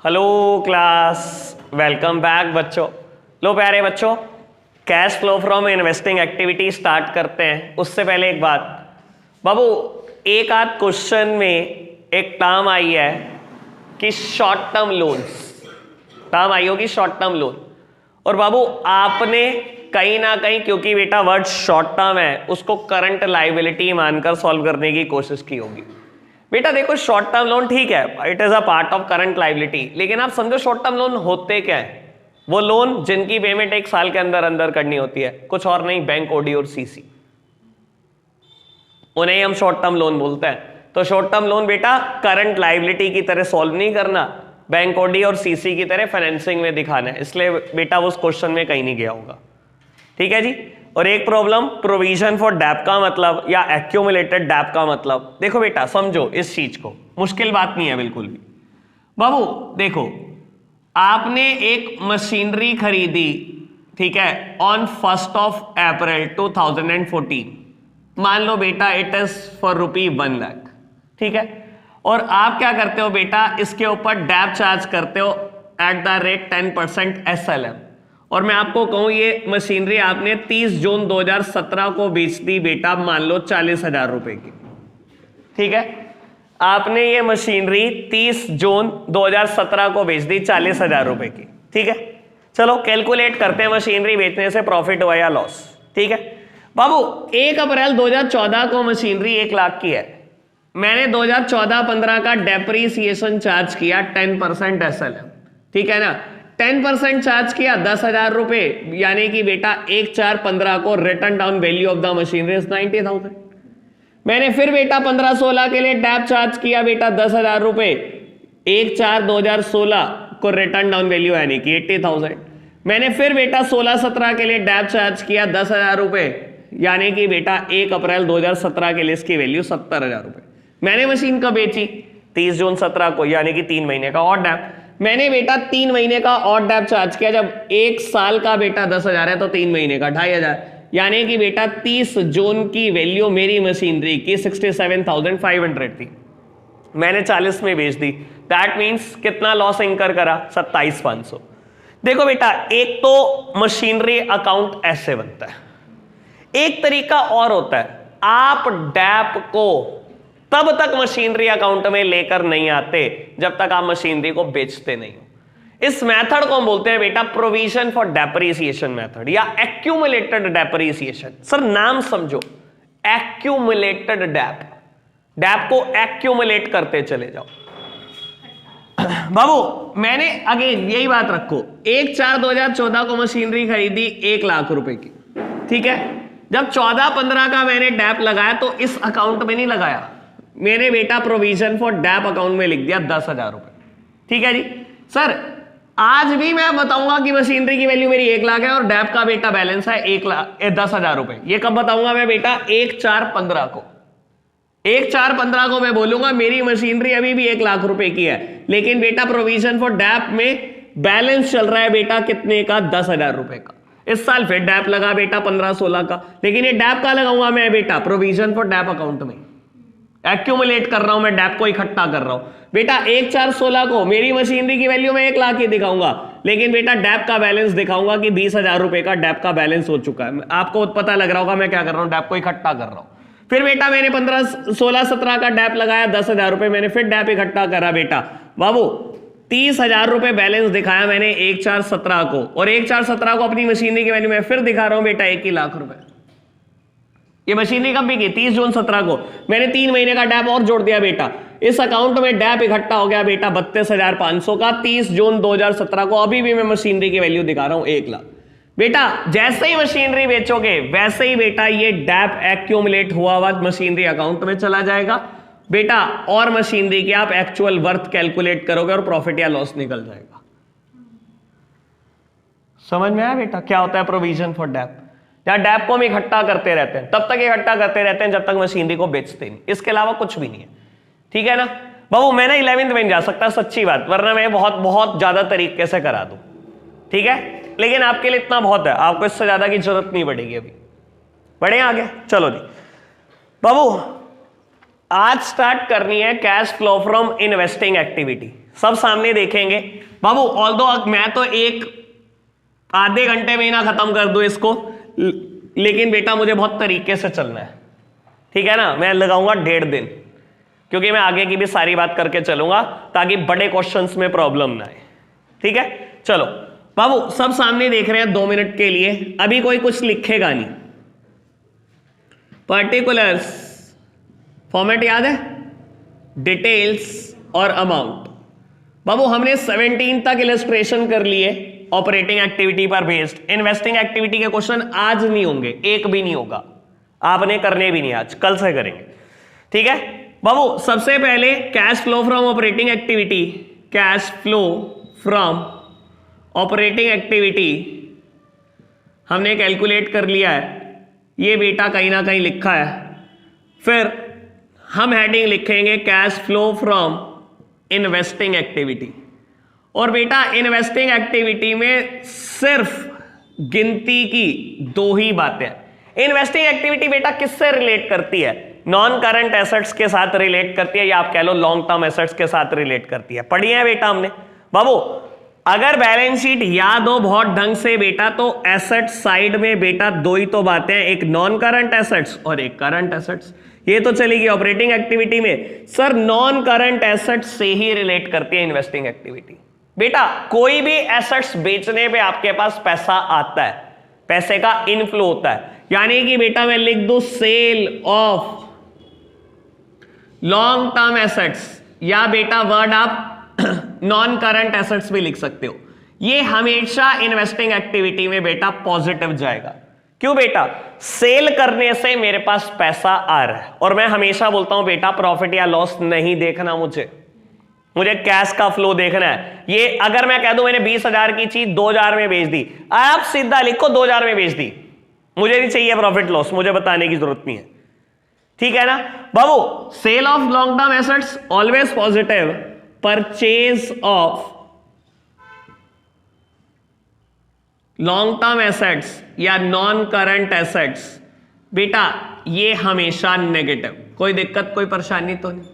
Hello class, welcome back बच्चों। लो प्यारे बच्चों, cash flow from investing activity start करते हैं। उससे पहले एक बात बाबू, एक आध क्वेश्चन में एक टर्म आई है कि शॉर्ट टर्म लोन्स, टर्म आई होगी शॉर्ट टर्म लोन। और बाबू आपने कहीं ना कहीं, क्योंकि बेटा वर्ड शॉर्ट टर्म है, उसको करंट लायबिलिटी मानकर सॉल्व करने की कोशिश की होगी। बेटा देखो, शॉर्ट टर्म लोन ठीक है, it is a part of current liability, लेकिन आप समझो शॉर्ट टर्म लोन होते क्या है? वो लोन जिनकी पेमेंट एक साल के अंदर अंदर करनी होती है, कुछ और नहीं, बैंक ओडी और सीसी, उन्हें हम शॉर्ट टर्म लोन बोलते हैं। तो शॉर्ट टर्म लोन बेटा करंट लायबिलिटी की तरह सॉल्व नहीं करना, बैंक ओडी और सीसी की तरह फाइनेंसिंग में दिखाना है, इसलिए बेटा वो उस क्वेश्चन में कहीं नहीं गया होगा। ठीक है जी। और एक प्रॉब्लम, प्रोविजन फॉर डेप का मतलब या एक्यूमुलेटेड डेप का मतलब। देखो बेटा समझो इस चीज को, मुश्किल बात नहीं है बिल्कुल भी। बाबू देखो, आपने एक मशीनरी खरीदी, ठीक है, ऑन 1 अप्रैल 2014। मान लो बेटा इट इज फॉर ₹1 लाख, ठीक है। और आप क्या करते हो बेटा, इसके ऊपर डेप चार्ज करते हो एट द रेट 10% SLM। और मैं आपको कहूं, ये मशीनरी आपने 30 जून 2017 को बेच दी बेटा, मान लो 40,000 रुपए की, ठीक है। आपने ये मशीनरी 30 जून 2017 को बेच दी 40,000 रुपए की, ठीक है। चलो कैलकुलेट करते हैं मशीनरी बेचने से प्रॉफिट हुआ या लॉस, ठीक है। बाबू 1 अप्रैल 2014 को मशीनरी 1 लाख की है, मैंने 2014-15 का डेप्रीसिएशन चार्ज किया 10% SLM, ठीक है ना। 10% चार्ज किया 10,000 रुपए, यानी कि बेटा 1/4/15 को return down value of the machinery 90,000। मैंने फिर बेटा 15-16 के लिए डेप चार्ज किया बेटा 10,000 रुपए, 1/4/2016 को रिटर्न डाउन वैल्यू यानी कि 80,000। मैंने फिर बेटा 16-17 के लिए डेप चार्ज किया 10,000 रुपए, यानी कि बेटा 1 अप्रैल 2017 के लिए इसकी वैल्यू 70,000 रुपए। मैंने मशीन कब बेची? 30 जून 17 को, यानी कि 3 महीने का और डेप। मैंने बेटा 3 महीने का और डेप चार्ज किया, जब 1 साल का बेटा 10,000 है तो 3 महीने का 2,500, यानी कि बेटा 30 जून की वैल्यू मेरी मशीनरी की 67,500 थी, मैंने 40 में बेच दी। दैट मीन्स कितना लॉस इंकर करा? 27,500। देखो बेटा, एक तो मशीनरी अकाउंट ऐसे बनता है, एक तरीका और होता है, आप डेप को तब तक मशीनरी अकाउंट में लेकर नहीं आते जब तक आप मशीनरी को बेचते नहीं हो। इस मेथड को हम बोलते हैं बेटा प्रोविजन फॉर डेप्रिसिएशन मेथड या एक्यूमुलेटेड डेप्रिसिएशन। सर नाम समझो, एक्यूमुलेटेड डेप, डेप को एक्यूमुलेट करते चले जाओ। बाबू मैंने अगेन यही बात रखो, 1/4/2014 को मशीनरी खरीदी 1 लाख रुपए की, ठीक है। जब 14-15 का मैंने डेप लगाया तो इस अकाउंट में नहीं लगाया, मैंने बेटा प्रोविजन फॉर डेप अकाउंट में लिख दिया 10,000 रुपए, ठीक है जी। सर आज भी मैं बताऊंगा कि मशीनरी की वैल्यू मेरी 1 लाख है और डेप का बेटा बैलेंस है 10,000 रुपए। ये कब बताऊंगा मैं बेटा? 1/4/15 को। 1/4/15 को मैं बोलूंगा मेरी मशीनरी अभी भी 1 लाख रुपए की है, लेकिन बेटा प्रोविजन फॉर डेप में बैलेंस चल रहा है बेटा कितने का? 10,000 रुपए का। इस साल फिर डेप लगा बेटा 15-16 का, लेकिन ये डेप का लगाऊंगा मैं बेटा प्रोविजन फॉर डेप अकाउंट में, एक्यूमुलेट कर रहा हूं मैं, डेप को इकट्ठा कर रहा हूं बेटा। 1/4/16 को मेरी मशीनरी की वैल्यू में 1 लाख ही दिखाऊंगा, लेकिन बेटा डेप का बैलेंस दिखाऊंगा कि 20,000 रुपए का डेप का बैलेंस हो चुका है। आपको पता लग रहा होगा मैं क्या कर रहा हूं, डेप को इकट्ठा कर रहा हूं। फिर बेटा मैंने 15-16-17 का डेप लगाया 10,000 रुपए, मैंने फिर डेप इकट्ठा करा बेटा। बाबू 30,000 रुपए बैलेंस दिखाया मैंने 1/4/17 को, और 1/4/17 को अपनी मशीनरी की वैल्यू में फिर दिखा रहा हूं बेटा 1 लाख रुपए। ये मशीनरी कब बिकी? 30 जून 17 को। मैंने 3 महीने का डेप और जोड़ दिया बेटा, इस अकाउंट में डेप इकट्ठा हो गया बेटा 32,500 का 30 जून 2017 को। अभी भी मैं मशीनरी की वैल्यू दिखा रहा हूं 1 लाख। बेटा जैसे ही मशीनरी बेचोगे वैसे ही बेटा ये डेप एक्यूमुलेट हुआ हुआ मशीनरी अकाउंट में चला जाएगा बेटा, और मशीनरी की आप एक्चुअल वर्थ कैलकुलेट करोगे और प्रॉफिट या लॉस निकल जाएगा। समझ में आया बेटा क्या होता है प्रोविजन फॉर डेप? या डेप को हम इकट्ठा करते रहते हैं, तब तक इकट्ठा करते रहते हैं जब तक मशीनरी को बेचते नहीं, इसके अलावा कुछ भी नहीं है, ठीक है ना। बाबू मैं ना 11th में जा सकता, सच्ची बात, वरना मैं बहुत बहुत ज्यादा तरीके से करा दूं, ठीक है, लेकिन आपके लिए इतना बहुत है, आपको इससे ज्यादा की जरूरत नहीं पड़ेगी। अभी बढ़े आगे, चलो जी। बाबू आज स्टार्ट करनी है cash flow from investing activity. सब सामने देखेंगे बाबू, ऑल्दो मैं तो एक आधे घंटे में ही ना खत्म कर दूं इसको, लेकिन बेटा मुझे बहुत तरीके से चलना है, ठीक है ना। मैं लगाऊंगा 1.5 दिन, क्योंकि मैं आगे की भी सारी बात करके चलूंगा ताकि बड़े क्वेश्चंस में प्रॉब्लम ना आए, ठीक है। चलो बाबू, सब सामने देख रहे हैं 2 मिनट के लिए, अभी कोई कुछ लिखेगा नहीं। पर्टिकुलर्स फॉर्मेट याद है, डिटेल्स और अमाउंट। बाबू हमने 17 तक इलस्ट्रेशन कर लिए ऑपरेटिंग एक्टिविटी पर बेस्ड। इन्वेस्टिंग एक्टिविटी के क्वेश्चन आज नहीं होंगे, एक भी नहीं होगा, आपने करने भी नहीं, आज कल से करेंगे, ठीक है। बाबू सबसे पहले cash flow from operating activity, cash flow from operating activity हमने कैलकुलेट कर लिया है, ये बेटा कहीं ना कहीं लिखा है। फिर हम हेडिंग लिखेंगे cash flow from investing activity, और बेटा इन्वेस्टिंग एक्टिविटी में सिर्फ गिनती की 2 ही बातें। इन्वेस्टिंग एक्टिविटी बेटा किससे रिलेट करती है? नॉन करंट एसेट्स के साथ रिलेट करती है, या आप कह लो लॉन्ग टर्म एसेट्स के साथ रिलेट करती है। पढ़ी है बेटा हमने। बाबू अगर बैलेंस शीट याद हो बहुत ढंग से बेटा, तो एसेट साइड में बेटा 2 ही तो बातें हैं, एक नॉन करंट एसेट्स और एक करंट एसेट्स। ये तो चलेगी ऑपरेटिंग एक्टिविटी में। सर नॉन करंट एसेट्स से ही रिलेट करती है इन्वेस्टिंग एक्टिविटी। बेटा कोई भी एसेट्स बेचने पे आपके पास पैसा आता है, पैसे का इनफ्लो होता है, यानी कि बेटा मैं लिख दूं sale of long term assets, या बेटा वर्ड आप नॉन करंट एसेट्स भी लिख सकते हो। ये हमेशा इन्वेस्टिंग एक्टिविटी में बेटा पॉजिटिव जाएगा। क्यों बेटा? सेल करने से मेरे पास पैसा आ रहा है, और मैं हमेशा बोलता हूं बेटा प्रॉफिट या लॉस नहीं देखना, मुझे कैश का फ्लो देखना है। ये अगर मैं कह दूं मैंने 20,000 की चीज 2,000 में बेच दी, आप सीधा लिखो 2,000 में बेच दी, मुझे नहीं चाहिए प्रॉफिट लॉस, मुझे बताने की जरूरत नहीं है, ठीक है ना बाबू। Sale of long term assets always positive, purchase of long term assets या नॉन करंट एसेट्स बेटा ये हमेशा नेगेटिव। कोई दिक्कत कोई परेशानी तो नहीं?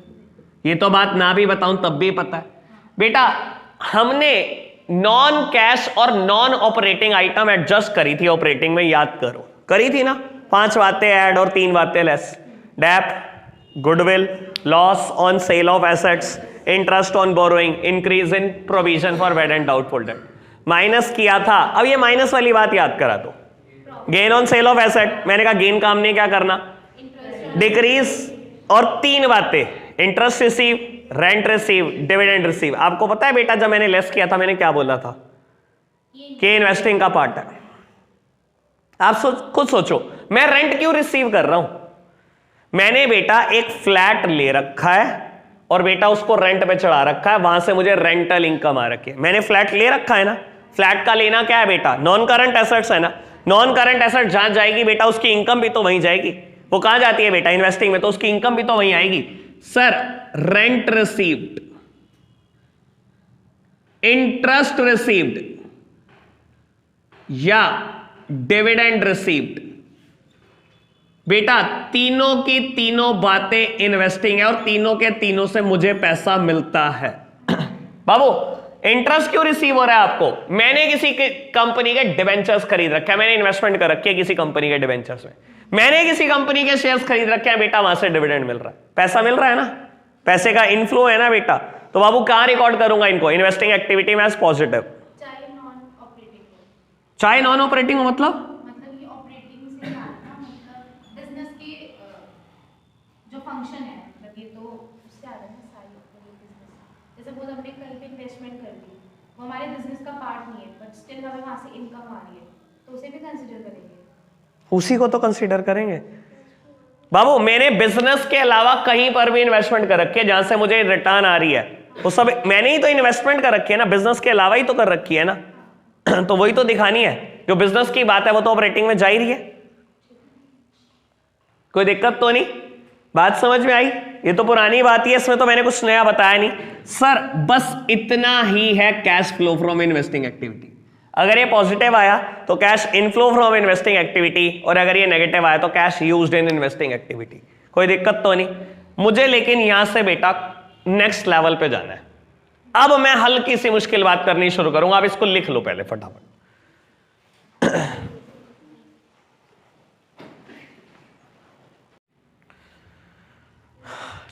ये तो बात ना भी बताऊं तब भी पता है बेटा। हमने नॉन कैश और नॉन ऑपरेटिंग आइटम एडजस्ट करी थी ऑपरेटिंग में, याद करो करी थी ना। 5 बातें ऐड और 3 बातें less. Dep, goodwill, loss on sale of assets, interest on borrowing, increase in provision for bad and doubtful debt. Minus किया था, अब ये माइनस वाली बात याद करा दो। Gain on sale of asset, मैंने कहा गेन काम ने क्या करना, डिक्रीज, और 3 बातें interest receive, rent receive, dividend receive. आपको पता है बेटा जब मैंने लेस किया था मैंने क्या बोला था कि इन्वेस्टिंग का पार्ट है। आप खुद सोचो मैं रेंट क्यों रिसीव कर रहा हूं? मैंने बेटा एक फ्लैट ले रखा है और बेटा उसको रेंट पे चढ़ा रखा है, वहां से मुझे रेंटल इनकम आ रखी है। मैंने फ्लैट ले रखा है ना, फ्लैट का लेना क्या है बेटा, नॉन करंट एसेट्स है ना। नॉन करंट एसेट जहां जाएगी बेटा उसकी इनकम भी तो वहीं जाएगी। वो कहां जाती है बेटा, इन्वेस्टिंग में, तो उसकी इनकम भी तो वहीं आएगी। Sir rent received, interest received या डिविडेंड रिसीव्ड, बेटा तीनों की तीनों बातें इन्वेस्टिंग है और तीनों के तीनों से मुझे पैसा मिलता है। बाबू इंटरेस्ट क्यों रिसीव हो रहा है आपको? मैंने किसी कंपनी के डिवेंचर्स खरीद रखे हैं, मैंने इन्वेस्टमेंट कर रखी है किसी कंपनी के डिवेंचर्स में, मैंने किसी कंपनी के शेयर्स खरीद रखे हैं बेटा, वहां से डिविडेंड मिल रहा है, पैसा मिल रहा है ना, पैसे का इनफ्लो है ना बेटा। तो बाबू कहां रिकॉर्ड करूंगा इनको, इन्वेस्टिंग एक्टिविटी में एज पॉजिटिव। चाहे नॉन ऑपरेटिंग मतलब ये ऑपरेटिंग से बिजनेस के जो फंक्शन है, मतलब ये तो उससे आ रहा है ना सारी बिजनेस। जैसे वो हमने कहीं पे इन्वेस्टमेंट कर दी, वो हमारे बिजनेस का पार्ट नहीं है, बट स्टिल हमें वहां से इनकम आ रही है, तो उसे भी कंसीडर करेंगे। उसी को तो कंसीडर करेंगे बाबू। मैंने बिजनेस के अलावा कहीं पर भी इन्वेस्टमेंट कर रखी है जहां से मुझे रिटर्न आ रही है, वो सब मैंने ही तो इन्वेस्टमेंट कर रखी है ना, बिजनेस के अलावा ही तो कर रखी है ना। तो वही तो दिखानी है, जो बिजनेस की बात है वो तो ऑपरेटिंग में जा ही रही है। कोई दिक्कत तो नहीं? बात समझ में आई? ये तो पुरानी बात ही है, इसमें तो मैंने कुछ नया बताया नहीं सर। बस इतना ही है cash flow from investing activity. अगर ये पॉजिटिव आया तो cash inflow from investing activity, और अगर ये नेगेटिव आया तो cash used in investing activity. कोई दिक्कत तो नहीं? मुझे लेकिन यहां से बेटा नेक्स्ट लेवल पे जाना है। अब मैं हल्की सी मुश्किल बात करनी शुरू करूंगा, आप इसको लिख लो पहले फटाफट।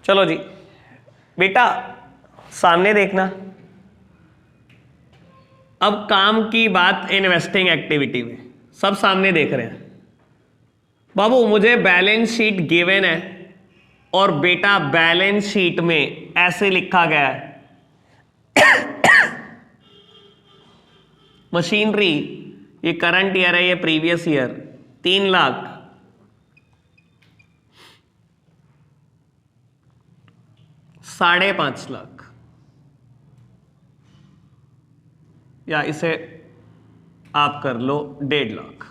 चलो जी बेटा सामने देखना। अब काम की बात इन्वेस्टिंग एक्टिविटी में, सब सामने देख रहे हैं। बाबू मुझे बैलेंस शीट गिवन है और बेटा बैलेंस शीट में ऐसे लिखा गया है मशीनरी, ये करंट ईयर है, ये प्रीवियस ईयर 3 लाख, 5.5 लाख, या इसे आप कर लो 1.5 लाख।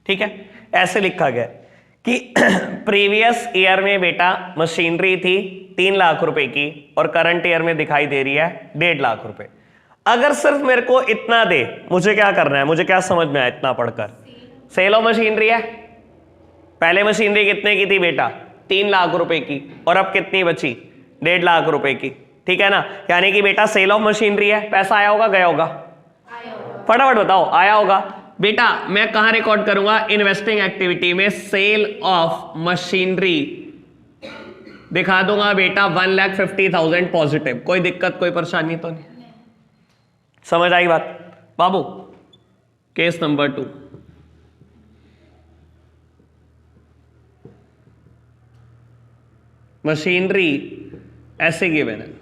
ठीक है, ऐसे लिखा गया कि प्रीवियस ईयर में बेटा मशीनरी थी 3 लाख रुपए की और करंट ईयर में दिखाई दे रही है 1.5 लाख रुपए। अगर सिर्फ मेरे को इतना दे, मुझे क्या करना है, मुझे क्या समझ में आया इतना पढ़कर? सेल ऑफ मशीनरी है। पहले मशीनरी कितने की थी बेटा? 3 लाख रुपए की, और अब कितनी बची? 1.5 लाख रुपए की। ठीक है ना, यानी कि बेटा सेल ऑफ मशीनरी है। पैसा आया होगा गया होगा? फटाफट बताओ, आया होगा। बेटा मैं कहां रिकॉर्ड करूंगा? इन्वेस्टिंग एक्टिविटी में सेल ऑफ मशीनरी दिखा दूंगा बेटा 1,50,000 पॉजिटिव। कोई दिक्कत कोई परेशानी तो नहीं? समझ आई बात बाबू? केस नंबर 2, मशीनरी ऐसे गिवन है।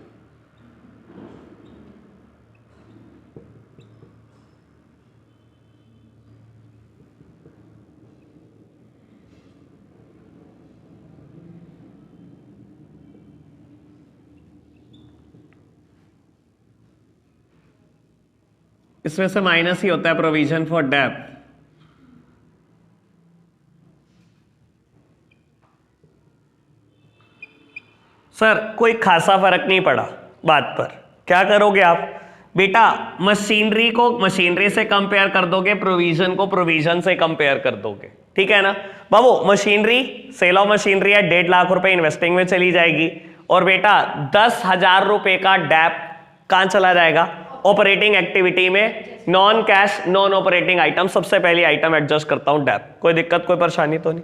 इसमें से माइनस ही होता है प्रोविजन फॉर डेब्ट। सर कोई खासा फर्क नहीं पड़ा बात पर। क्या करोगे आप बेटा? मशीनरी को मशीनरी से कंपेयर कर दोगे, प्रोविजन को प्रोविजन से कंपेयर कर दोगे। ठीक है ना बाबू? मशीनरी, सेल ऑफ मशीनरी है 1.5 लाख रुपए इन्वेस्टिंग में चली जाएगी, और बेटा 10,000 रुपए का डेप कहां चला जाएगा? ऑपरेटिंग एक्टिविटी में, non cash non operating item. सबसे पहली आइटम एडजस्ट करता हूं डेप। कोई दिक्कत कोई परेशानी तो नहीं?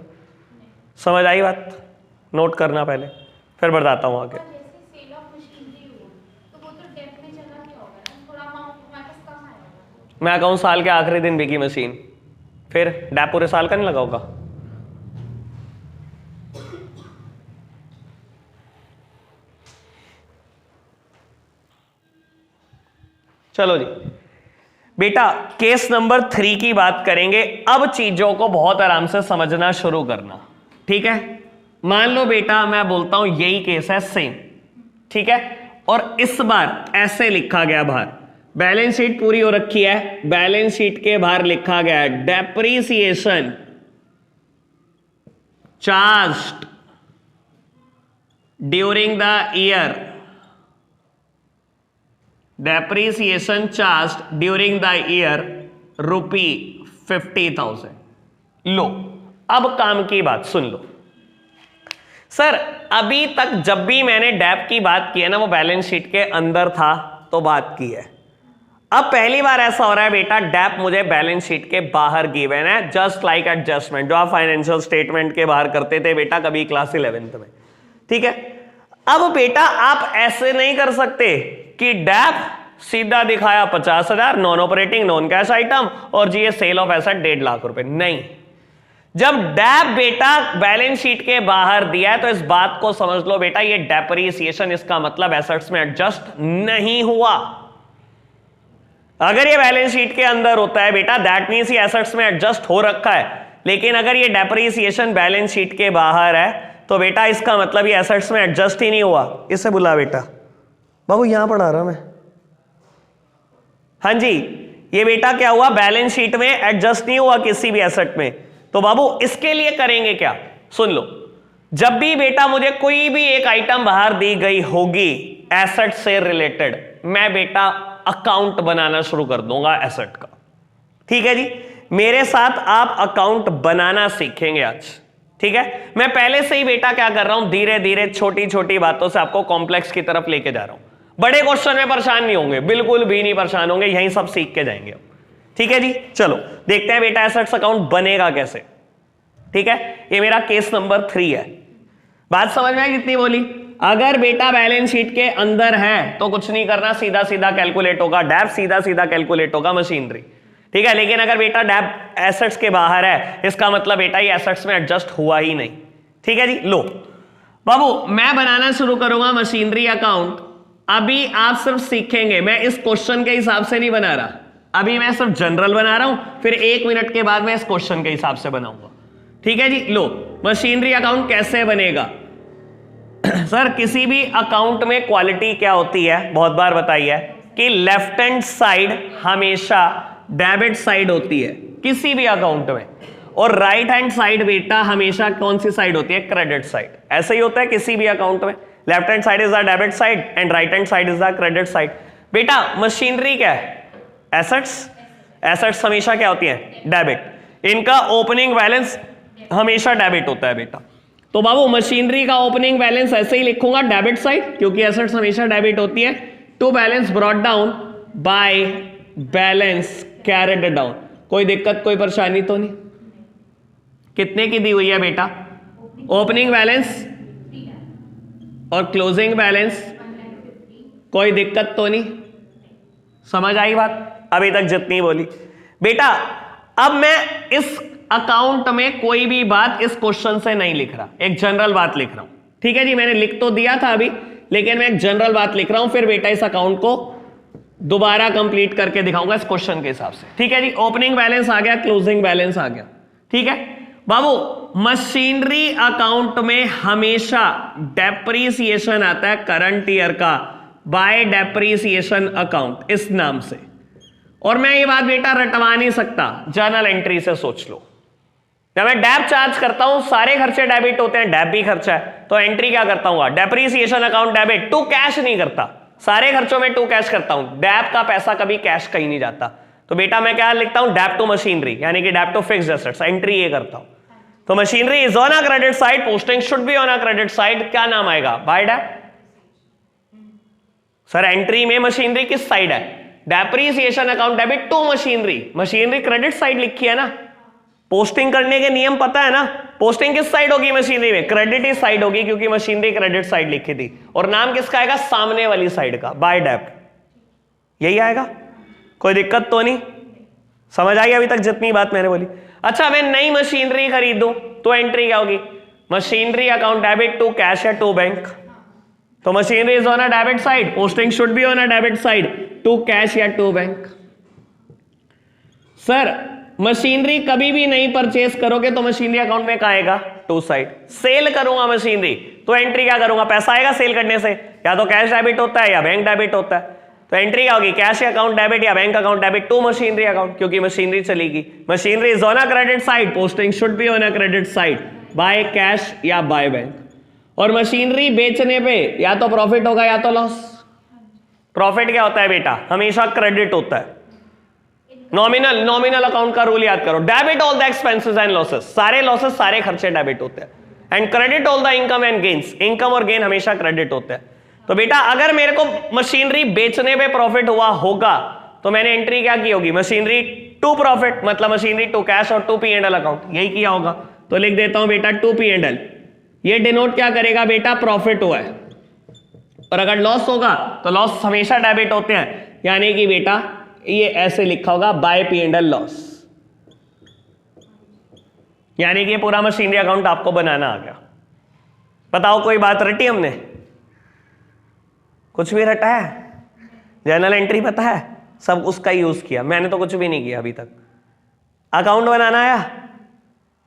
समझ आई बात? नोट करना पहले, फिर बताता हूं आगे। मैं कहूं साल के आखिरी दिन बिकी मशीन, फिर डेप पूरे साल का नहीं लगा होगा? चलो जी बेटा केस नंबर 3 की बात करेंगे। अब चीजों को बहुत आराम से समझना शुरू करना। ठीक है, मान लो बेटा मैं बोलता हूं यही केस है सेम। ठीक है, और इस बार ऐसे लिखा गया बाहर, बैलेंस शीट पूरी हो रखी है, बैलेंस शीट के बाहर लिखा गया है depreciation charged during the year, depreciation charged during the year ₹50,000। लो अब काम की बात सुन लो। सर अभी तक जब भी मैंने डेप की बात की है ना, वो बैलेंस शीट के अंदर था तो बात की है। अब पहली बार ऐसा हो रहा है बेटा डेप मुझे बैलेंस शीट के बाहर गिवन है, जस्ट लाइक एडजस्टमेंट, जो आप फाइनेंशियल स्टेटमेंट के बाहर करते थे बेटा कभी क्लास 11th में। ठीक है, अब बेटा आप ऐसे नहीं कर सकते कि डेप सीधा दिखाया 50,000 non operating non cash item और जी ये सेल ऑफ एसेट 1.5 लाख रुपए। नहीं, जब डेप बेटा बैलेंस शीट के बाहर दिया है तो इस बात को समझ लो बेटा ये डेप्रीसिएशन, इसका मतलब एसेट्स में एडजस्ट नहीं हुआ। अगर ये बैलेंस शीट के अंदर होता है बेटा दैट मींस ये एसेट्स में एडजस्ट हो रखा है, लेकिन अगर ये डेप्रीसिएशन बैलेंस शीट के बाहर है तो बेटा इसका मतलब ये एसेट्स में एडजस्ट ही नहीं हुआ। इसे बुला बेटा। बाबू यहां पढ़ा रहा मैं। हाँ जी, ये बेटा क्या हुआ? बैलेंस शीट में एडजस्ट नहीं हुआ किसी भी एसेट में। तो बाबू इसके लिए करेंगे क्या? सुन लो, जब भी बेटा मुझे कोई भी एक आइटम बाहर दी गई होगी एसेट से रिलेटेड, मैं बेटा अकाउंट बनाना शुरू कर दूंगा एसेट का। ठीक है जी, मेरे साथ आप अकाउंट बनाना सीखेंगे आज। ठीक है, मैं पहले से ही बेटा क्या कर रहा हूं, धीरे धीरे छोटी छोटी बातों से आपको कॉम्प्लेक्स की तरफ लेके जा रहा हूं। बड़े क्वेश्चन में परेशान नहीं होंगे, बिल्कुल भी नहीं परेशान होंगे, यही सब सीख के जाएंगे। ठीक है जी, चलो देखते हैं बेटा एसेट्स अकाउंट बनेगा कैसे। ठीक है, ये मेरा केस नंबर 3 है। बात समझ में आई कितनी बोली? अगर बेटा बैलेंस शीट के अंदर है तो कुछ नहीं करना, सीधा सीधा कैलकुलेट होगा डैप, सीधा सीधा कैलकुलेट होगा मशीनरी। ठीक है, लेकिन अगर बेटा डैप एसेट्स के बाहर है, इसका मतलब बेटा ये एसेट्स में एडजस्ट हुआ ही नहीं। ठीक है जी, लो बाबू मैं बनाना शुरू करूंगा मशीनरी अकाउंट। अभी आप सिर्फ सीखेंगे, मैं इस क्वेश्चन के हिसाब से नहीं बना रहा, अभी मैं सिर्फ जनरल बना रहा हूं, फिर 1 मिनट के बाद मैं इस क्वेश्चन के हिसाब से बनाऊंगा। ठीक है जी, लो मशीनरी अकाउंट कैसे बनेगा। सर किसी भी अकाउंट में क्वालिटी क्या होती है, बहुत बार बताई है कि लेफ्ट हैंड साइड हमेशा डेबिट साइड होती है किसी भी अकाउंट में, और राइट हैंड साइड बेटा हमेशा कौन सी साइड होती है, क्रेडिट साइड। ऐसा ही होता है किसी भी अकाउंट में, left hand side is the debit side and right hand side is the credit side. बेटा मशीनरी क्या है, एसेट्स, एसेट्स हमेशा क्या होती है, डेबिट। इनका ओपनिंग बैलेंस हमेशा डेबिट होता है बेटा। तो बाबू मशीनरी का ओपनिंग बैलेंस ऐसे ही लिखूंगा डेबिट साइड, क्योंकि एसेट्स हमेशा डेबिट होती है। To balance brought down by balance carried down. कोई दिक्कत कोई परेशानी तो नहीं? कितने की दी हुई है बेटा ओपनिंग बैलेंस और क्लोजिंग बैलेंस? कोई दिक्कत तो नहीं? समझ आई बात अभी तक जितनी बोली बेटा? अब मैं इस अकाउंट में कोई भी बात इस क्वेश्चन से नहीं लिख रहा, एक जनरल बात लिख रहा हूं। ठीक है जी, मैंने लिख तो दिया था अभी, लेकिन मैं एक जनरल बात लिख रहा हूं, फिर बेटा इस अकाउंट को दोबारा कंप्लीट करके दिखाऊंगा इस क्वेश्चन के हिसाब से। ठीक है जी, ओपनिंग बैलेंस आ गया, क्लोजिंग बैलेंस आ गया। ठीक है बाबू, मशीनरी अकाउंट में हमेशा डेप्रीसिएशन आता है करंट ईयर का बाय डेप्रीसिएशन अकाउंट इस नाम से। और मैं ये बात बेटा रटवा नहीं सकता, जर्नल एंट्री से सोच लो। जब मैं डैप चार्ज करता हूं सारे खर्चे डेबिट होते हैं, डैप भी खर्चा है, तो एंट्री क्या करता हूं, depreciation account debit, to cash नहीं करता, सारे खर्चों में टू कैश करता हूं। डैप का पैसा कभी कैश कहीं नहीं जाता, तो बेटा मैं क्या लिखता हूं, डैप टू मशीनरी, यानी कि dep to fixed assets, entry ये करता हूं। तो machinery is on a credit side, posting should be on a credit side, क्या नाम आएगा, बाय डैप। सर एंट्री में मशीनरी किस साइड है, depreciation account debit to machinery, machinery credit side लिखी है ना। पोस्टिंग करने के नियम पता है ना, पोस्टिंग किस साइड होगी मशीनरी में, क्रेडिट ही साइड होगी, क्योंकि मशीनरी क्रेडिट साइड लिखी थी। और नाम किसका आएगा, सामने वाली साइड का, बाय डेप, यही आएगा। कोई दिक्कत तो नहीं? समझ आई अभी तक जितनी बात मैंने बोली? अच्छा मैं नई मशीनरी खरीदूं तो एंट्री क्या होगी, machinery account debit to cash या टू बैंक। तो machinery is on a debit side, posting should be on a debit side, to cash या टू बैंक। सर मशीनरी कभी भी नहीं परचेस करोगे तो मशीनरी अकाउंट में कहाँ आएगा, टू साइड। सेल करूंगा मशीनरी तो एंट्री क्या करूंगा, पैसा आएगा सेल करने से, या तो कैश डेबिट होता है या बैंक डेबिट होता है। तो एंट्री क्या होगी, कैश अकाउंट डेबिट या bank account debit to machinery account, क्योंकि मशीनरी चलेगी। Machinery is on a credit side, posting should be on a credit side, by cash या बाय बैंक। और मशीनरी बेचने पे या तो प्रॉफिट होगा या तो लॉस। प्रॉफिट क्या होता है बेटा, हमेशा क्रेडिट होता है। नॉमिनल अकाउंट का रूल याद करो, debit all the expenses and losses, सारे लॉसेस सारे खर्चे डेबिट होते हैं, and credit all the income and gains, income और गेन हमेशा क्रेडिट होते हैं। तो बेटा अगर मेरे को मशीनरी बेचने पे प्रॉफिट हुआ होगा तो मैंने एंट्री क्या की होगी, मशीनरी टू प्रॉफिट, मतलब मशीनरी टू कैश और टू P&L अकाउंट, यही किया होगा। तो लिख देता हूं बेटा टू P&L, ये डिनोट क्या करेगा बेटा, प्रॉफिट हुआ है। और अगर लॉस होगा तो लॉस हमेशा डेबिट होते हैं, यानी कि बेटा ये ऐसे लिखा होगा बाय P&L लॉस, यानी कि पूरा मशीनरी अकाउंट आपको बनाना आ गया। बताओ कोई बात रटी हमने, कुछ भी रटा है? जर्नल एंट्री पता है, सब उसका यूज किया, मैंने तो कुछ भी नहीं किया अभी तक। अकाउंट बनाना आया,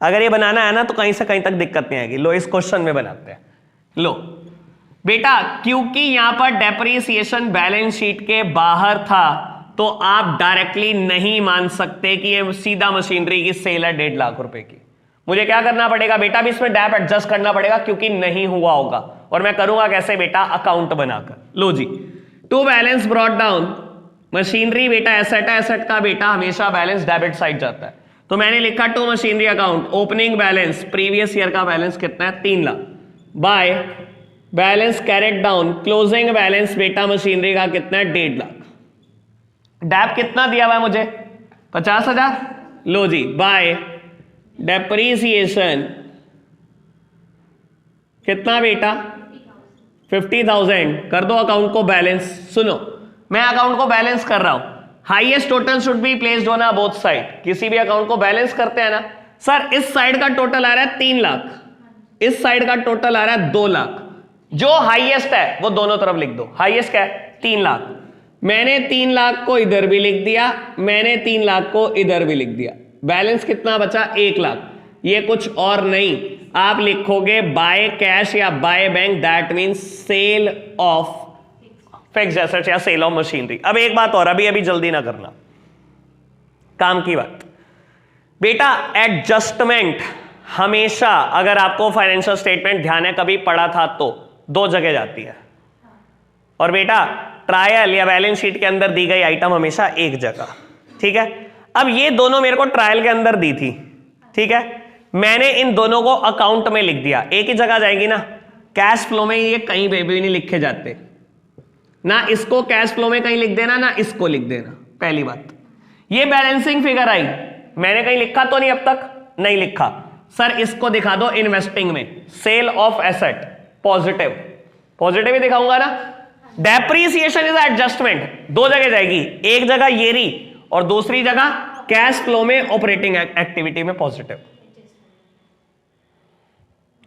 अगर ये बनाना है ना तो कहीं से कहीं तक दिक्कत नहीं आएगी। लो इस क्वेश्चन में बनाते हैं। लो बेटा क्योंकि यहां पर डेप्रीसिएशन बैलेंस शीट के बाहर था तो आप डायरेक्टली नहीं मान सकते कि ये सीधा मशीनरी की सेल है 1.5 लाख रुपए की। मुझे क्या करना पड़ेगा बेटा, भी इसमें डैप एडजस्ट करना पड़ेगा, क्योंकि नहीं हुआ होगा। और मैं करूंगा कैसे बेटा, अकाउंट बनाकर। लो जी, to balance brought down, machinery बेटा एसेट है, एसेट का बेटा हमेशा बैलेंस डेबिट साइड जाता है। तो मैंने लिखा to machinery account, opening balance previous year का बैलेंस कितना है 3 lakh, by balance carried down closing balance बेटा मशीनरी का कितना है 1.5 लाख। डैप कितना दिया हुआ है मुझे 50,000, लो जी बाय डेप्रीसिएशन कितना बेटा 50,000, कर दो अकाउंट को बैलेंस। सुनो मैं अकाउंट को बैलेंस कर रहा हूं, highest total should be placed on both side. किसी भी अकाउंट को बैलेंस करते हैं ना सर, इस साइड का टोटल आ रहा है 3 लाख, इस साइड का टोटल आ रहा है 2 लाख, जो हाईएस्ट है वो दोनों तरफ लिख दो। हाईएस्ट क्या है 3 लाख, मैंने 3 लाख को इधर भी लिख दिया, मैंने 3 लाख को इधर भी लिख दिया। बैलेंस कितना बचा 1 लाख, ये कुछ और नहीं, आप लिखोगे बाय कैश या by bank, that means sale of fixed assets या सेल ऑफ मशीनरी। अब एक बात और, अभी अभी जल्दी ना करना, काम की बात बेटा। एडजस्टमेंट हमेशा, अगर आपको फाइनेंशियल स्टेटमेंट ध्यान है कभी पढ़ा था तो 2 जगह जाती है, और बेटा ट्रायल या बैलेंस शीट के अंदर दी गई आइटम हमेशा एक जगह, ठीक है। अब ये दोनों मेरे को ट्रायल के अंदर दी थी, ठीक है, मैंने इन दोनों को अकाउंट में लिख दिया, एक ही जगह जाएगी ना, कैश फ्लो में ये कहीं पे भी नहीं लिखे जाते, ना इसको कैश फ्लो में कहीं लिख देना ना इसको लिख देना। पहली बात, ये बैलेंसिंग फिगर आई, मैंने कहीं लिखा तो नहीं अब तक, नहीं लिखा सर, इसको दिखा दो इन्वेस्टिंग में, sale of asset positive, positive ही दिखाऊंगा ना। डेप्रीसिएशन इज एडजस्टमेंट, 2 जगह जाएगी, एक जगह ये रही और दूसरी जगह कैश फ्लो में ऑपरेटिंग एक्टिविटी में पॉजिटिव।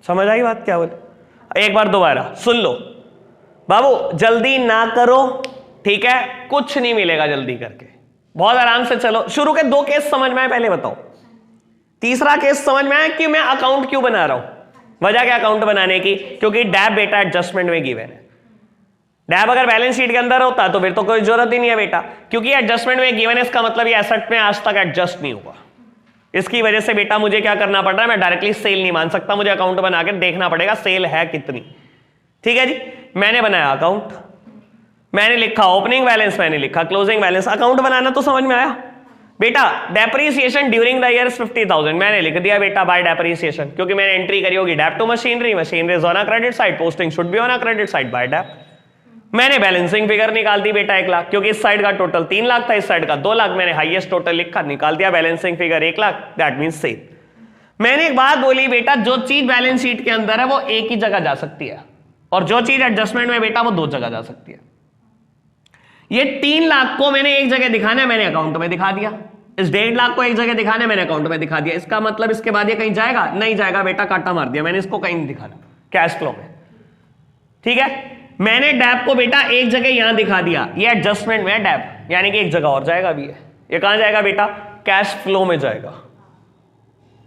समझ आई बात क्या बोले? एक बार दोबारा सुन लो बाबू, जल्दी ना करो, ठीक है, कुछ नहीं मिलेगा जल्दी करके, बहुत आराम से चलो। शुरू के 2 केस समझ में आए पहले बताओ, तीसरा केस समझ में आया कि मैं अकाउंट क्यों बना रहा हूं। वजह क्या अकाउंट बनाने की, क्योंकि डैप बेटा एडजस्टमेंट में गिवन है। डैप अगर बैलेंस शीट के अंदर होता तो फिर तो कोई जरूरत ही नहीं है बेटा, क्योंकि एडजस्टमेंट में गिवन है, इसका मतलब ये एसेट में आज तक एडजस्ट नहीं हुआ। इसकी वजह से बेटा मुझे क्या करना पड़ रहा है, मैं डायरेक्टली सेल नहीं मान सकता, मुझे अकाउंट बना के देखना पड़ेगा सेल है कितनी। ठीक है जी, मैंने बनाया अकाउंट, मैंने लिखा ओपनिंग बैलेंस, मैंने लिखा क्लोजिंग बैलेंस। अकाउंट बनाना तो समझ में आया बेटा। डेप्रीसिएशन ड्यूरिंग द ईयर 50,000 मैंने लिख दिया बेटा बाय डेप्रीसिएशन, क्योंकि मैंने एंट्री करी होगी dep to machinery, machinery is on a credit side, posting should be on a credit side by dep. मैंने बैलेंसिंग फिगर निकाल दी बेटा 1 लाख, क्योंकि इस साइड का टोटल 3 लाख था, इस साइड का 2 लाख, मैंने हाईएस्ट टोटल लिखा, निकाल दिया balancing figure 1 lakh, that means sale. मैंने एक बात बोली बेटा, जो चीज बैलेंस शीट के अंदर है वो एक ही जगह जा सकती है, और जो चीज एडजस्टमेंट में बेटा वो 2 जगह जा सकती है। ये 3 लाख को मैंने एक जगह दिखाना है, मैंने अकाउंट में दिखा दिया। इस 1.5 लाख को एक जगह दिखाना है, मैंने अकाउंट में दिखा दिया। इसका मतलब इसके बाद ये कहीं जाएगा नहीं जाएगा बेटा, काटा मार दिया, मैंने इसको कहीं नहीं दिखाना कैश फ्लो में। ठीक है, मैंने डैप को बेटा एक जगह यहां दिखा दिया, ये एडजस्टमेंट में है डैप, यानी कि एक जगह और जाएगा भी है। ये कहां जाएगा बेटा, कैश फ्लो में जाएगा।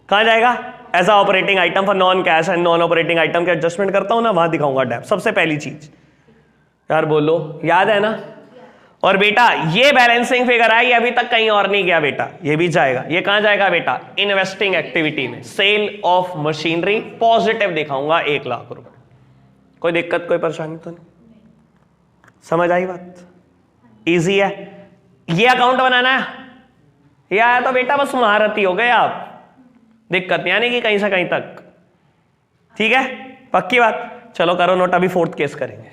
कहां जाएगा, ऐसा operating item for non cash and non operating item के एडजस्टमेंट करता हूं ना, वहां दिखाऊंगा डैप, सबसे पहली चीज। यार बोलो, याद है ना। और बेटा ये बैलेंसिंग फिगर आई, अभी तक कहीं और नहीं गया बेटा, ये भी जाएगा। ये कहां जाएगा बेटा, इन्वेस्टिंग एक्टिविटी में, सेल ऑफ मशीनरी, पॉजिटिव दिखाऊंगा 1 लाख रुपए। कोई दिक्कत कोई परेशानी तो नहीं, समझ आई बात? इजी है। ये अकाउंट बनाना है, ये आया तो बेटा बस महारथी हो गए आप, दिक्कत नहीं आने की कहीं से कहीं तक। ठीक है, पक्की बात। चलो करो नोट, अभी 4th केस करेंगे।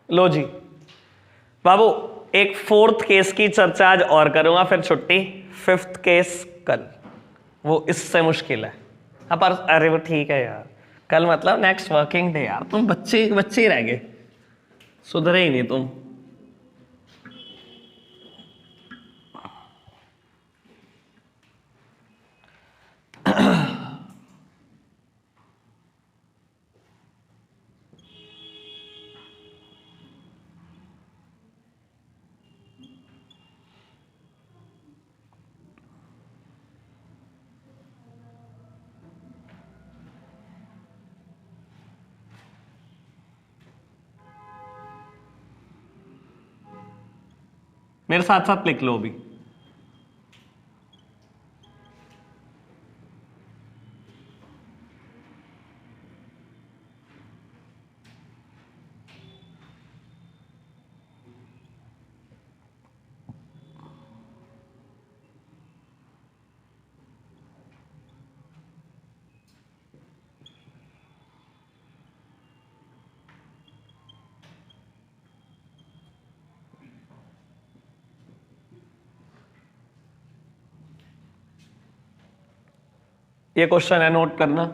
लो जी बाबू, एक 4th केस की चर्चा आज और करूंगा, फिर छुट्टी। 5th केस कल, वो इससे मुश्किल है। हाँ पर अरे वो ठीक है यार, कल मतलब नेक्स्ट वर्किंग डे यार, तुम बच्चे बच्चे ही रह गए, सुधरे ही नहीं तुम। मेरे साथ साथ लिख लो भी। ये क्वेश्चन है, नोट करना।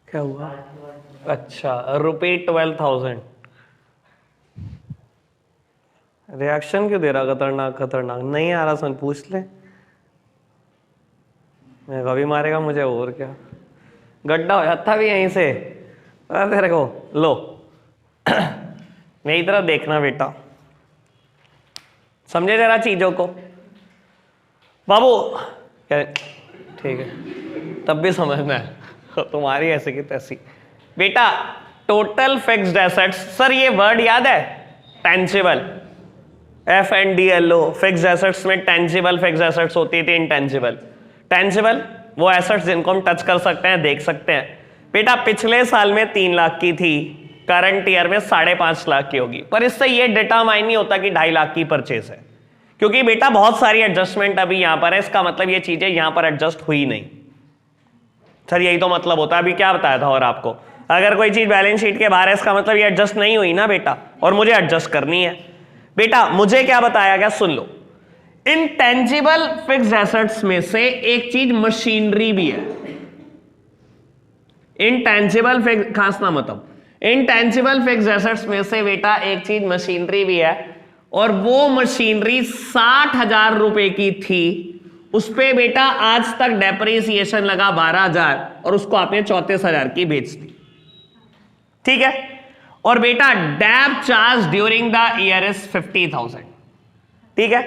क्या हुआ? अच्छा, ₹12,000। रिएक्शन क्यों दे रहा खतरनाक खतरनाक? नहीं आ रहा सन, पूछ ले। मैं कभी मारेगा मुझे और क्या, गड्ढा हो जाता भी यहीं से। तेरे को लो मेरी तरफ देखना बेटा, समझे जरा चीजों को बाबू। ठीक है, तब भी समझना है तुम्हारी ऐसे की तैसी। बेटा टोटल फिक्स्ड एसेट्स, सर ये वर्ड याद है टेंजिबल, FNDLO। फिक्स्ड एसेट्स में टेंजिबल फिक्स्ड एसेट्स होती थी, इनटेंजिबल। टेंजिबल वो एसेट्स जिनको हम टच कर सकते हैं, देख सकते हैं। बेटा पिछले साल में 3 लाख की थी, करंट ईयर में 5.5 लाख की होगी। पर इससे ये डिटरमाइन नहीं होता कि 2.5 लाख की परचेज है, क्योंकि बेटा बहुत सारी एडजस्टमेंट अभी यहां पर है। इसका मतलब ये चीजें यहां पर एडजस्ट हुई नहीं। सर यही तो मतलब होता है, अभी क्या बताया था। और आपको अगर कोई चीज बैलेंस शीट के बाहर है, इसका मतलब ये एडजस्ट नहीं हुई ना बेटा, और मुझे एडजस्ट करनी है। बेटा मुझे क्या बताया गया, सुन लो। इनटेंजिबल फिक्स्ड एसेट्स में से एक चीज मशीनरी भी है। इनटेंजिबल फिक्स, खासना मतलब इनटेंजिबल फिक्स्ड एसेट्स में से बेटा एक चीज मशीनरी भी है, और वो मशीनरी 60,000 रुपए की थी। उस पे बेटा आज तक डेप्रिसिएशन लगा 12,000, और उसको आपने 34,000 की बेच दी। ठीक है, और बेटा dep charge during the year is 50,000। ठीक है,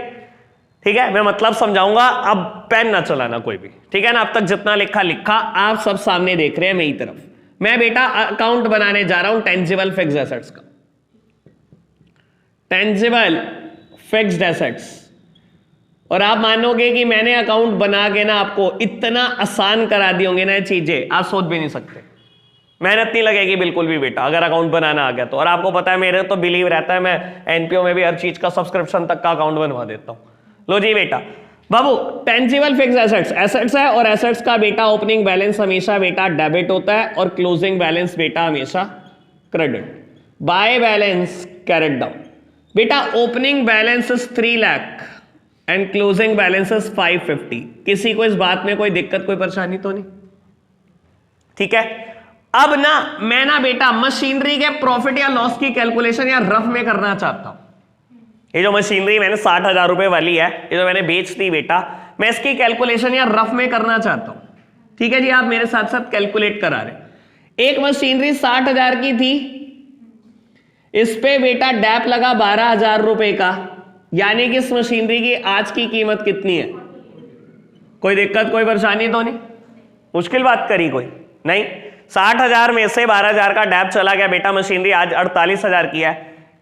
ठीक है, मैं मतलब समझाऊंगा, अब पेन ना चलाना कोई भी। ठीक है ना, अब तक जितना लिखा लिखा, आप सब सामने देख रहे हैं मेरी तरफ। मैं बेटा अकाउंट बनाने जा रहा हूं टेंजिबल फिक्स्ड एसेट्स का। टेंजिबल फिक्स्ड एसेट्स, और आप मानोगे कि मैंने अकाउंट बना के ना आपको इतना आसान करा दी होंगे ना ये चीजें, आप सोच भी नहीं सकते। मेहनत नहीं लगेगी बिल्कुल भी बेटा, अगर अकाउंट बनाना आ गया तो। और आपको पता है मेरे तो बिलीव रहता है, मैं एनपीओ में भी हर चीज का सब्सक्रिप्शन तक का अकाउंट बनवा देता हूं। लो जी बेटा, बाबू टेंजिबल फिक्स्ड एसेट्स एसेट्स है, और एसेट्स का बेटा ओपनिंग बैलेंस हमेशा बेटा डेबिट होता है, और क्लोजिंग बैलेंस बेटा हमेशा credit. By balance carried down. बेटा opening balance is 3 lakh and closing balance is 550। किसी को इस बात में कोई दिक्कत, कोई परेशानी तो नहीं? ठीक है, अब ना मैं ना बेटा मशीनरी के प्रॉफिट या लॉस की कैलकुलेशन या रफ में करना चाहता हूं। ये जो मशीनरी मैंने 60,000 रुपए वाली है, ये जो मैंने बेच दी बेटा, मैं इसकी कैलकुलेशन या रफ में करना चाहता हूं। ठीक है जी, आप मेरे साथ साथ कैलकुलेट करा रहे। एक मशीनरी 60,000 की थी, इस पे बेटा डैप लगा 12,000 रुपए का, यानी कि इस मशीनरी की आज की कीमत कितनी है? कोई दिक्कत, कोई परेशानी तो नहीं? मुश्किल बात करी कोई नहीं। 60,000 में से 12,000 का डैप चला गया बेटा, मशीनरी आज 48,000 की है।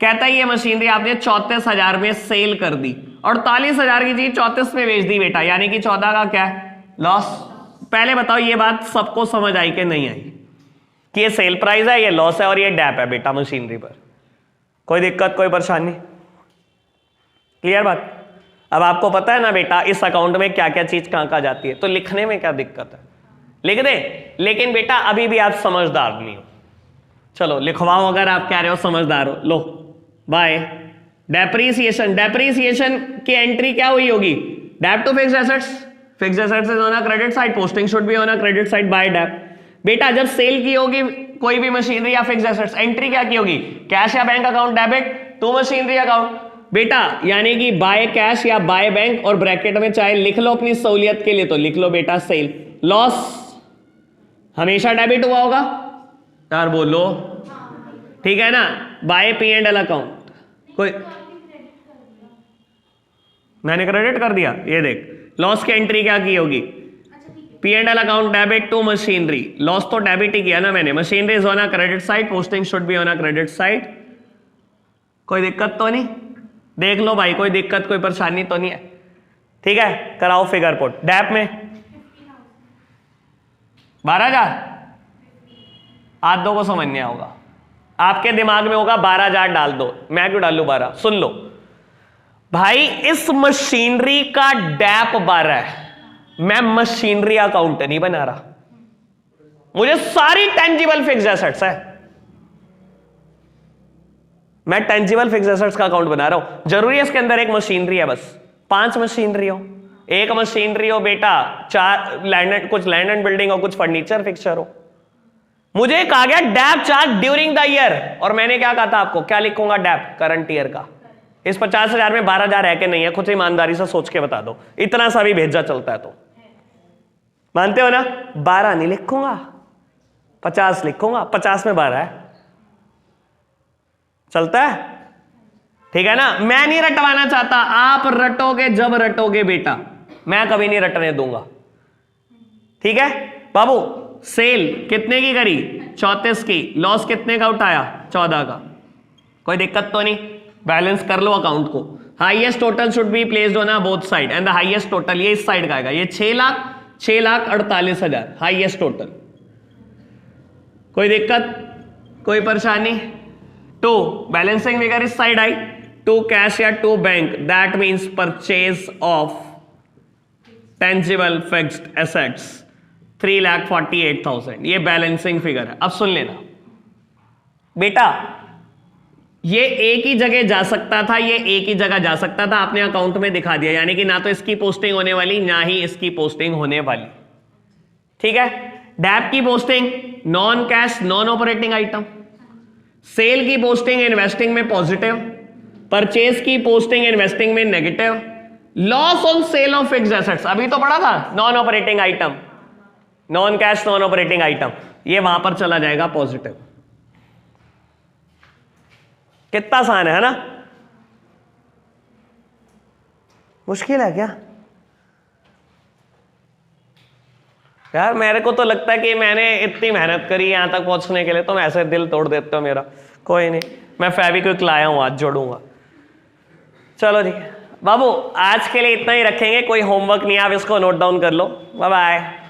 कहता है ये मशीनरी आपने 34,000 में सेल कर दी, 48,000 की चीज 34 में बेच दी बेटा, यानी कि 14 का क्या है? लॉस। पहले बताओ ये बात सबको समझ आई कि नहीं आई, कि ये सेल प्राइस है, ये लॉस है, और ये डैप है बेटा मशीनरी पर? कोई दिक्कत, कोई परेशानी? क्लियर बात? अब आपको पता है ना बेटा इस अकाउंट में क्या क्या चीज कहां कहां जाती है, तो लिखने में क्या दिक्कत है? लिख दे। लेकिन बेटा अभी भी आप समझदार नहीं हो। चलो लिखवाओ, अगर आप कह रहे हो समझदार हो। लो बाय। डेप्रीसिएशन, डेप्रीसिएशन की एंट्री क्या हुई होगी? Dep to fixed assets, fixed assets is on a credit side, posting should be on a credit side by dep. बेटा जब सेल की होगी कोई भी मशीनरी या फिक्स्ड एसेट्स, एंट्री क्या की होगी? कैश या bank account debit to machinery account बेटा, यानी कि बाय कैश या बाय बैंक, और ब्रैकेट में चाहे लिख लो अपनी सहूलियत के लिए तो लिख लो बेटा सेल। लॉस हमेशा डेबिट हुआ होगा यार, बोलो ठीक है ना? बाय P&L अकाउंट, कोई मैंने क्रेडिट कर दिया, ये देख लॉस की एंट्री क्या की होगी? P&L account debit to machinery, loss तो डेबिट ही किया ना मैंने। Machinery is on a credit side, posting should be on a credit side. कोई दिक्कत तो नहीं? देख लो भाई, कोई दिक्कत कोई परेशानी तो नहीं है? ठीक है, कराओ फिगर पुट। डैप में 12,000, आप दो को समझ नहीं होगा, आपके दिमाग में होगा 12,000 डाल दो, मैं क्यों डालू 12? सुन लो भाई, इस मशीनरी का डैप 12 है, मैं मशीनरी अकाउंट नहीं बना रहा, मुझे सारी टेंजिबल फिक्स्ड एसेट्स है, मैं टेंजिबल फिक्स्ड एसेट्स का अकाउंट बना रहा हूं। जरूरी है इसके अंदर एक मशीनरी है, बस 5 मशीनरी हो, एक मशीनरी हो बेटा, 4 लैंड, कुछ लैंड एंड बिल्डिंग हो, कुछ फर्नीचर फिक्सचर हो। मुझे कहा गया dep charge during the year, और मैंने क्या कहा था आपको, क्या लिखूंगा डैप? करंट ईयर का। इस 50,000 में 12,000 है कि नहीं है, खुद ईमानदारी से सोच के बता दो, इतना सा भी भेजा चलता है तो मानते हो ना? 12 नहीं लिखूंगा, 50 लिखूंगा, 50 में 12 है, चलता है? ठीक है ना? मैं नहीं रटवाना चाहता, आप रटोगे जब रटोगे बेटा, मैं कभी नहीं रटने दूंगा। ठीक है बाबू, सेल कितने की करी? 34 की। लॉस कितने का उठाया? 14 का। कोई दिक्कत तो नहीं? बैलेंस कर लो अकाउंट को। Highest total should be placed on both side, and the highest total ये इस साइड का आएगा, ये 6,48,000 हाईएस्ट टोटल। कोई दिक्कत कोई परेशानी? 2 बैलेंसिंग फिगर इस साइड आई, 2 कैश या 2 bank, that means purchase of tangible fixed assets 3,48,000, ये बैलेंसिंग फिगर है। अब सुन लेना बेटा, ये एक ही जगह जा सकता था, ये एक ही जगह जा सकता था, आपने अकाउंट में दिखा दिया, यानी कि ना तो इसकी पोस्टिंग होने वाली ना ही इसकी पोस्टिंग होने वाली। ठीक है? डैप की posting non cash non operating item, sale की पोस्टिंग इन्वेस्टिंग में पॉजिटिव, परचेज की पोस्टिंग इन्वेस्टिंग में negative, loss on sale of fixed assets अभी तो पड़ा था non operating item, non cash non operating item, ये वहां पर चला जाएगा पॉजिटिव। कितना आसान है ना? मुश्किल है क्या यार? मेरे को तो लगता है कि मैंने इतनी मेहनत करी यहां तक पहुंचने के लिए, तुम ऐसे दिल तोड़ देते हो मेरा। कोई नहीं, मैं फेविक्विक लाया हूं, आज जोड़ूंगा। चलो जी बाबू, आज के लिए इतना ही रखेंगे, कोई होमवर्क नहीं, आप इसको नोट डाउन कर लो। Bye bye.